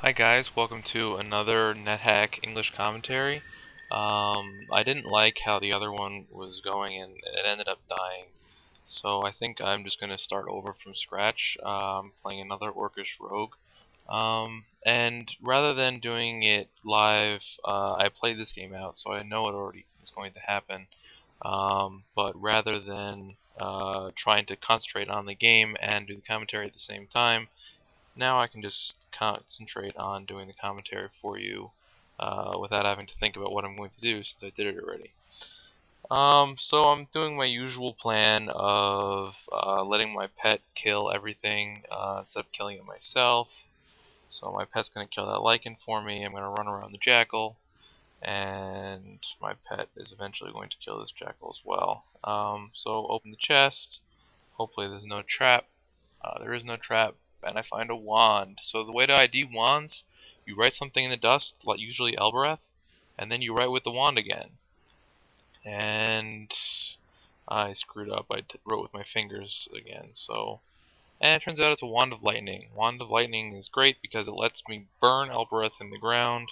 Hi guys, welcome to another Nethack English commentary. I didn't like how the other one was going and it ended up dying. So I think I'm just going to start over from scratch, playing another Orcish Rogue. And rather than doing it live, I played this game out, so I know it already is going to happen. But rather than trying to concentrate on the game and do the commentary at the same time, now I can just concentrate on doing the commentary for you without having to think about what I'm going to do since I did it already. So I'm doing my usual plan of letting my pet kill everything instead of killing it myself. So my pet's going to kill that lichen for me. I'm going to run around the jackal, and my pet is eventually going to kill this jackal as well. So open the chest. Hopefully there's no trap. There is no trap, and I find a wand. So the way to ID wands, you write something in the dust, like usually Elbereth, and then you write with the wand again. And I screwed up. I wrote with my fingers again. And it turns out it's a wand of lightning. Wand of lightning is great because it lets me burn Elbereth in the ground.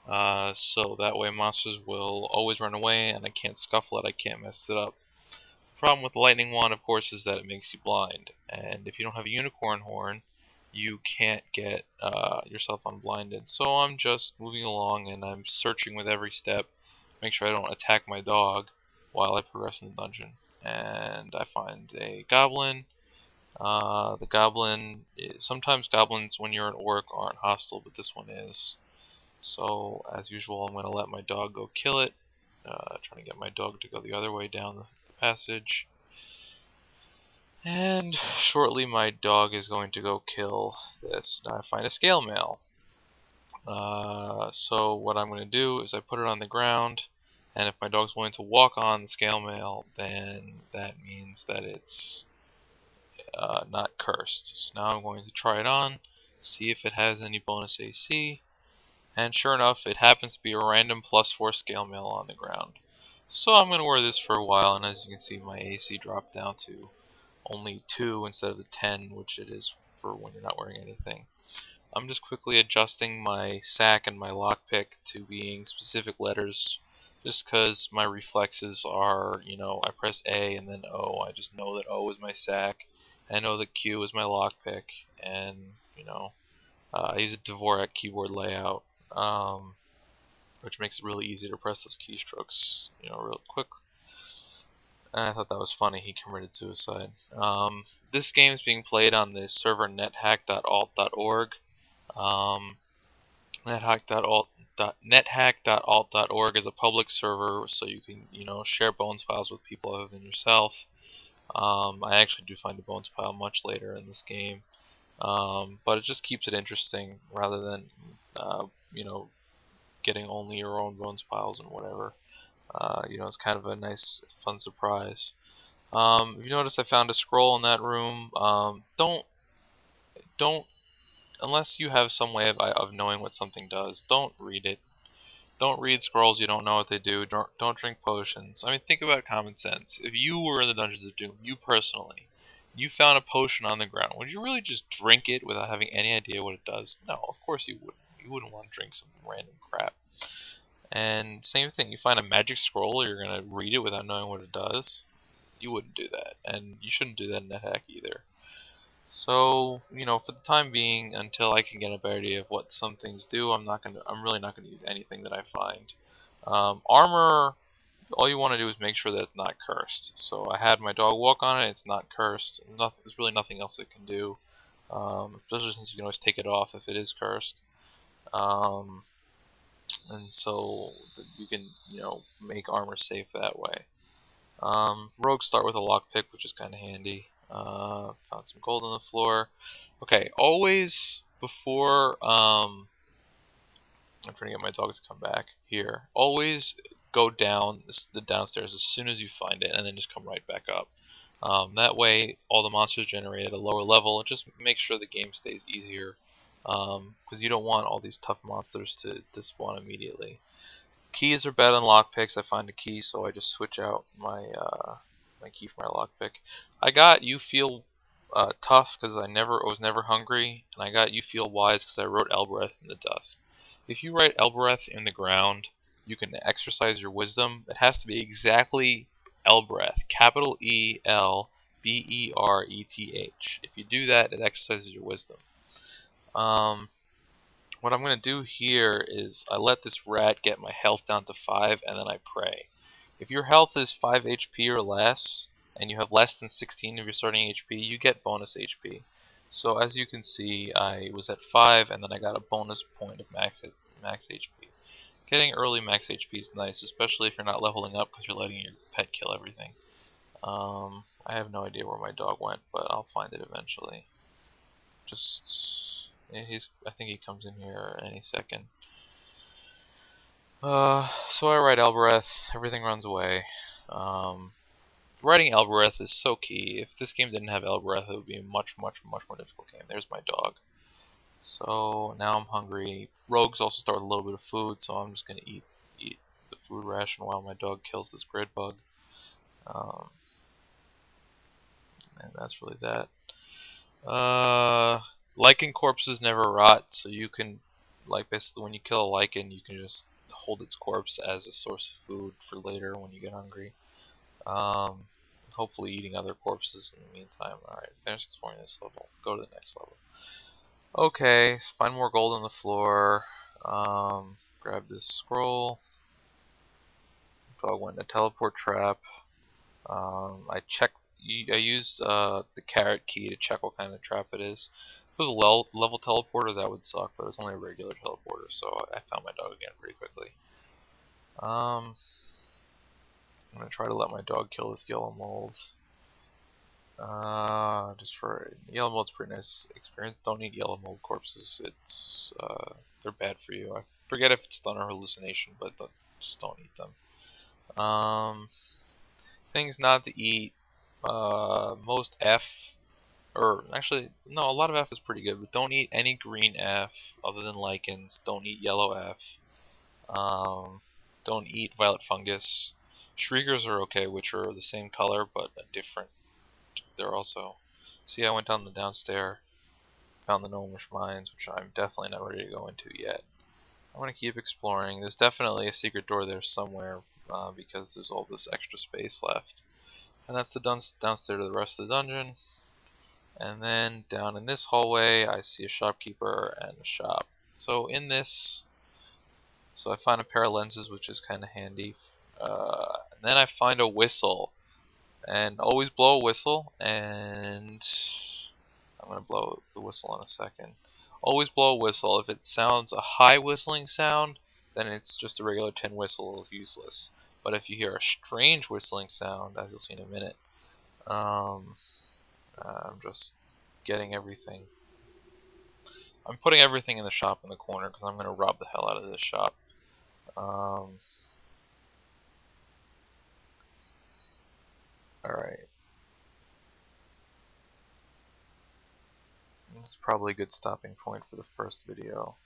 So that way monsters will always run away, and I can't scuffle it. I can't mess it up. Problem with the lightning wand, of course, is that it makes you blind, and if you don't have a unicorn horn, you can't get yourself unblinded. So I'm just moving along, and I'm searching with every step, make sure I don't attack my dog while I progress in the dungeon. And I find a goblin. The goblin sometimes goblins, when you're an orc, aren't hostile, but this one is. So as usual, I'm going to let my dog go kill it. Trying to get my dog to go the other way down the passage. And shortly my dog is going to go kill this. Now I find a scale mail. So what I'm going to do is I put it on the ground, and if my dog's willing to walk on the scale mail, then that means that it's not cursed. So now I'm going to try it on, see if it has any bonus AC, and sure enough, it happens to be a random +4 scale mail on the ground. So I'm going to wear this for a while, and as you can see, my AC dropped down to only 2 instead of the 10, which it is for when you're not wearing anything. I'm just quickly adjusting my sack and my lockpick to being specific letters, just because my reflexes are, I press A and then O. I just know that O is my sack. I know that Q is my lockpick, and, I use a Dvorak keyboard layout. Which makes it really easy to press those keystrokes, real quick. And I thought that was funny. He committed suicide. This game is being played on the server nethack.alt.org. Nethack.alt.org is a public server, so you can, share bones files with people other than yourself. I actually do find a bones file much later in this game, but it just keeps it interesting rather than, getting only your own bones piles and whatever. It's kind of a nice, fun surprise. If you notice, I found a scroll in that room. Don't, unless you have some way of knowing what something does, don't read it. Don't read scrolls you don't know what they do. Don't drink potions. I mean, think about common sense. If you were in the Dungeons of Doom, you personally, you found a potion on the ground, would you really just drink it without having any idea what it does? No, of course you wouldn't. You wouldn't want to drink some random crap. And same thing, you find a magic scroll, you're going to read it without knowing what it does. You wouldn't do that, and you shouldn't do that in NetHack either. So, for the time being, until I can get a better idea of what some things do, I'm really not gonna use anything that I find. Armor, all you want to do is make sure that it's not cursed. So I had my dog walk on it, it's not cursed. There's really nothing else it can do. Especially since you can always take it off if it is cursed. And so you can, make armor safe that way. Rogues start with a lockpick, which is kind of handy. Found some gold on the floor. Okay, always before, I'm trying to get my dog to come back here. Always go down the downstairs as soon as you find it, and then just come right back up. That way, all the monsters generate at a lower level. It just makes sure the game stays easier. Because you don't want all these tough monsters to spawn immediately. Keys are better than lockpicks. I find a key, so I just switch out my my key for my lockpick. I got You Feel tough because I was never hungry, and I got you feel wise because I wrote Elbereth in the dust. If you write Elbereth in the ground, you can exercise your wisdom. It has to be exactly Elbereth, capital Elbereth. If you do that, it exercises your wisdom. What I'm going to do here is I let this rat get my health down to 5, and then I pray. If your health is 5 HP or less, and you have less than 16 of your starting HP, you get bonus HP. So as you can see, I was at 5, and then I got a bonus point of max HP. Getting early max HP is nice, especially if you're not leveling up because you're letting your pet kill everything. I have no idea where my dog went, but I'll find it eventually. Yeah, I think he comes in here any second. So I write Elbereth, everything runs away. Writing Elbereth is so key. If this game didn't have Elbereth, it would be a much more difficult game. There's my dog. So now I'm hungry. Rogues also start with a little bit of food, so I'm just gonna eat the food ration while my dog kills this grid bug. And that's really that. Lichen corpses never rot, so you can, like, basically when you kill a lichen, you can just hold its corpse as a source of food for later when you get hungry. Hopefully eating other corpses in the meantime. Alright, finish exploring this level. Go to the next level. Okay, find more gold on the floor. Grab this scroll. Dog went in a teleport trap. I used the carrot key to check what kind of trap it is. If it was a level teleporter, that would suck, but it's only a regular teleporter, so I found my dog again pretty quickly. I'm gonna try to let my dog kill this yellow mold. Just for yellow mold's pretty nice experience. Don't eat yellow mold corpses. They're bad for you. I forget if it's stun or hallucination, but just don't eat them. Things not to eat. Most F, or actually, no, a lot of F is pretty good, but don't eat any green F other than lichens. Don't eat yellow F. Don't eat violet fungus. Shriekers are okay, which are the same color, but different. They're also... See, I went down the downstairs, found the gnomish mines, which I'm definitely not ready to go into yet. I'm going to keep exploring. There's definitely a secret door there somewhere, because there's all this extra space left. And that's the downstairs to the rest of the dungeon. And then down in this hallway, I see a shopkeeper and a shop. So in this, I find a pair of lenses, which is kind of handy. And then I find a whistle. And always blow a whistle, and I'm going to blow the whistle in a second. Always blow a whistle. If it sounds a high whistling sound, then it's just a regular tin whistle, is useless. But if you hear a strange whistling sound, as you'll see in a minute, I'm just getting everything. I'm putting everything in the shop in the corner because I'm going to rob the hell out of this shop. Alright. This is probably a good stopping point for the first video.